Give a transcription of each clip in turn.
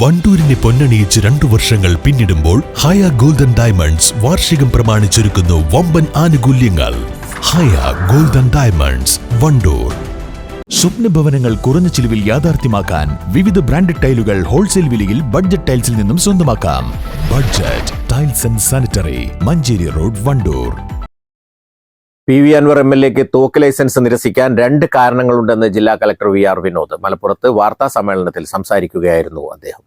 വണ്ടൂരിനെ പൊന്നണിയിച്ച് 2 വർഷങ്ങൾ പിന്നിടുമ്പോൾ ഹയ golden diamonds വാർഷികം പ്രമാണിച്ചൊരുക്കുന്നു വമ്പൻ ആനുകൂല്യങ്ങൾ. ഹയ ഗോൾഡൻ ഡയമണ്ട്സ്, വണ്ടൂർ. സ്വപ്ന ഭവനങ്ങൾ കുറഞ്ഞ ചിലവിൽ യാഥാർത്ഥ്യമാക്കാൻ വിവിധ ബ്രാൻഡഡ് ടൈലുകൾ ഹോൾസെയിൽ വിലയിൽ ബഡ്ജറ്റ് ടൈൽസിൽ നിന്നും സ്വന്തമാക്കാം. Budget tiles and sanitary, Manjeri road, Wandoor. PV Anvar MLAക്ക് തോക്ക് ലൈസൻസ് നിരസിക്കാൻ 2 കാരണങ്ങളുണ്ടെന്ന് ജില്ലാ കളക്ടർ VR വിനോദ് മലപ്പുറത്ത് വാർത്താ സമ്മേളനത്തിൽ സംസാരിക്കുകയായിരുന്നു അദ്ദേഹം.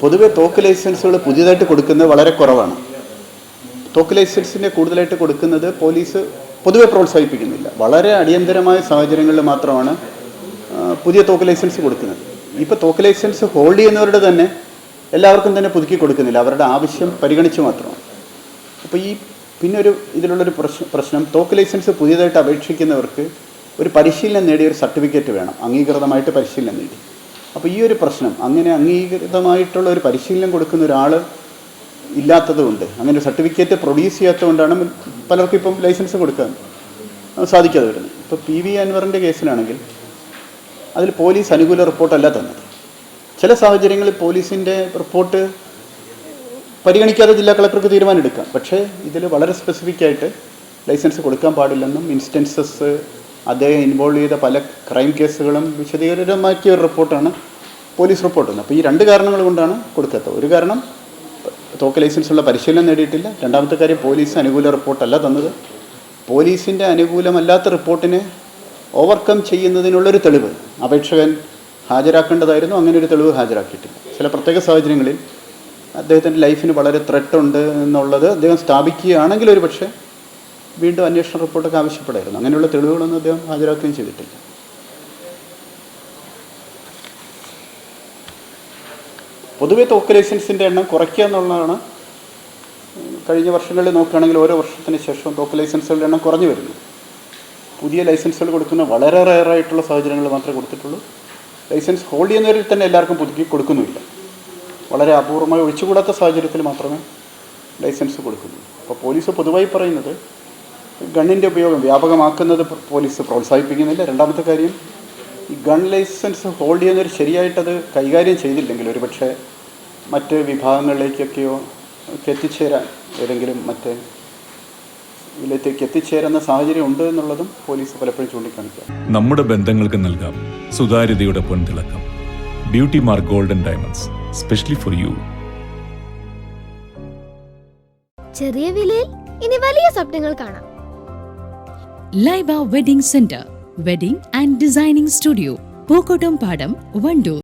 പൊതുവെ തോക്ക് ലൈസൻസുകൾ പുതിയതായിട്ട് കൊടുക്കുന്നത് വളരെ കുറവാണ്. തോക്ക് ലൈസൻസിനെ കൂടുതലായിട്ട് കൊടുക്കുന്നത് പോലീസ് പൊതുവെ പ്രോത്സാഹിപ്പിക്കുന്നില്ല. വളരെ അടിയന്തരമായ സാഹചര്യങ്ങളിൽ മാത്രമാണ് പുതിയ തോക്ക് ലൈസൻസ് കൊടുക്കുന്നത്. ഇപ്പോൾ തോക്ക് ലൈസൻസ് ഹോൾഡ് ചെയ്യുന്നവരുടെ തന്നെ എല്ലാവർക്കും തന്നെ പുതുക്കി കൊടുക്കുന്നില്ല, അവരുടെ ആവശ്യം പരിഗണിച്ച് മാത്രമാണ്. അപ്പോൾ പിന്നെ ഇതിലുള്ളൊരു പ്രശ്നം തോക്ക് ലൈസൻസ് പുതിയതായിട്ട് അപേക്ഷിക്കുന്നവർക്ക് ഒരു പരിശീലനം നേടിയ ഒരു സർട്ടിഫിക്കറ്റ് വേണം, അംഗീകൃതമായിട്ട് പരിശീലനം നേടി. അപ്പോൾ ഈ ഒരു പ്രശ്നം, അങ്ങനെ അംഗീകൃതമായിട്ടുള്ള ഒരു പരിശീലനം കൊടുക്കുന്ന ഒരാൾ ഇല്ലാത്തതുകൊണ്ട്, അങ്ങനെ ഒരു സർട്ടിഫിക്കറ്റ് പ്രൊഡ്യൂസ് ചെയ്യാത്തതുകൊണ്ടാണ് പലർക്കും ഇപ്പം ലൈസൻസ് കൊടുക്കാൻ സാധിക്കാതെ വരുന്നത്. ഇപ്പോൾ PV അൻവറിൻ്റെ കേസിലാണെങ്കിൽ അതിൽ പോലീസ് അനുകൂല റിപ്പോർട്ടല്ല തന്നത്. ചില സാഹചര്യങ്ങളിൽ പോലീസിൻ്റെ റിപ്പോർട്ട് പരിഗണിക്കാതെ ജില്ലാ കളക്ടർക്ക് തീരുമാനമെടുക്കാം. പക്ഷേ ഇതിൽ വളരെ സ്പെസിഫിക് ആയിട്ട് ലൈസൻസ് കൊടുക്കാൻ പാടില്ലെന്നും ഇൻസ്റ്റൻസസ് അദ്ദേഹം ഇൻവോൾവ് ചെയ്ത പല ക്രൈം കേസുകളും വിശദീകരമാക്കിയ ഒരു റിപ്പോർട്ടാണ് പോലീസ് റിപ്പോർട്ട്. അപ്പോൾ ഈ 2 കാരണങ്ങൾ കൊണ്ടാണ് കൊടുക്കാത്തത്. ഒരു കാരണം തോക്ക് ലൈസൻസുള്ള പരിശീലനം നേടിയിട്ടില്ല. രണ്ടാമത്തെ കാര്യം പോലീസ് അനുകൂല റിപ്പോർട്ടല്ല തന്നത്. പോലീസിൻ്റെ അനുകൂലമല്ലാത്ത റിപ്പോർട്ടിനെ ഓവർകം ചെയ്യുന്നതിനുള്ളൊരു തെളിവ് അപേക്ഷകൻ ഹാജരാക്കേണ്ടതായിരുന്നു. അങ്ങനെ ഒരു തെളിവ് ഹാജരാക്കിയിട്ടില്ല. ചില പ്രത്യേക സാഹചര്യങ്ങളിൽ അദ്ദേഹത്തിൻ്റെ ലൈഫിന് വളരെ ത്രെട്ട് ഉണ്ട് എന്നുള്ളത് അദ്ദേഹം സ്ഥാപിക്കുകയാണെങ്കിൽ ഒരു പക്ഷേ വീണ്ടും അന്വേഷണ റിപ്പോർട്ടൊക്കെ ആവശ്യപ്പെടായിരുന്നു. അങ്ങനെയുള്ള തെളിവുകളൊന്നും അദ്ദേഹം ഹാജരാക്കുകയും ചെയ്തിട്ടില്ല. പൊതുവെ തോക്ക് ലൈസൻസിൻ്റെ എണ്ണം കുറയ്ക്കുക എന്നുള്ളതാണ്. കഴിഞ്ഞ വർഷങ്ങളിൽ നോക്കുകയാണെങ്കിൽ ഓരോ വർഷത്തിന് ശേഷം തോക്ക് ലൈസൻസുകളുടെ എണ്ണം കുറഞ്ഞു വരുന്നു. പുതിയ ലൈസൻസുകൾ കൊടുക്കുന്ന വളരെ റെയറായിട്ടുള്ള സാഹചര്യങ്ങൾ മാത്രമേ കൊടുത്തിട്ടുള്ളൂ. ലൈസൻസ് ഹോൾഡ് ചെയ്യുന്നവരിൽ തന്നെ എല്ലാവർക്കും പുതുക്കി കൊടുക്കുന്നുമില്ല. വളരെ അപൂർവമായി ഒഴിച്ചുകൂടാത്ത സാഹചര്യത്തിൽ മാത്രമേ ലൈസൻസ് കൊടുക്കുന്നുള്ളൂ. അപ്പോൾ പോലീസ് പൊതുവായി പറയുന്നത് ഗണ്ണിൻ്റെ ഉപയോഗം വ്യാപകമാക്കുന്നത് പോലീസ് പ്രോത്സാഹിപ്പിക്കുന്നില്ല. രണ്ടാമത്തെ കാര്യം, ഈ ഗൺ ലൈസൻസ് ഹോൾഡ് ചെയ്യുന്നവർ ശരിയായിട്ടത് കൈകാര്യം ചെയ്തില്ലെങ്കിൽ ഒരുപക്ഷെ മറ്റ് വിഭാഗങ്ങളിലേക്കൊക്കെയോ എത്തിച്ചേരാൻ, ഏതെങ്കിലും മറ്റേ ഇതിലേക്ക് എത്തിച്ചേരുന്ന സാഹചര്യം ഉണ്ട് എന്നുള്ളതും പോലീസ് പലപ്പോഴും ചൂണ്ടിക്കാണിക്കുക. നമ്മുടെ ബന്ധങ്ങൾക്ക് നൽകാം സുതാര്യതയുടെ പൊൻതിളക്കം. Beauty mark golden diamonds, specially for you. ചെറിയ വിലയിൽ ഇനി വലിയ സ്വപ്നങ്ങൾ കാണാം. Laiba wedding centre, wedding and designing studio, Pookkottumpadam, Wandoor.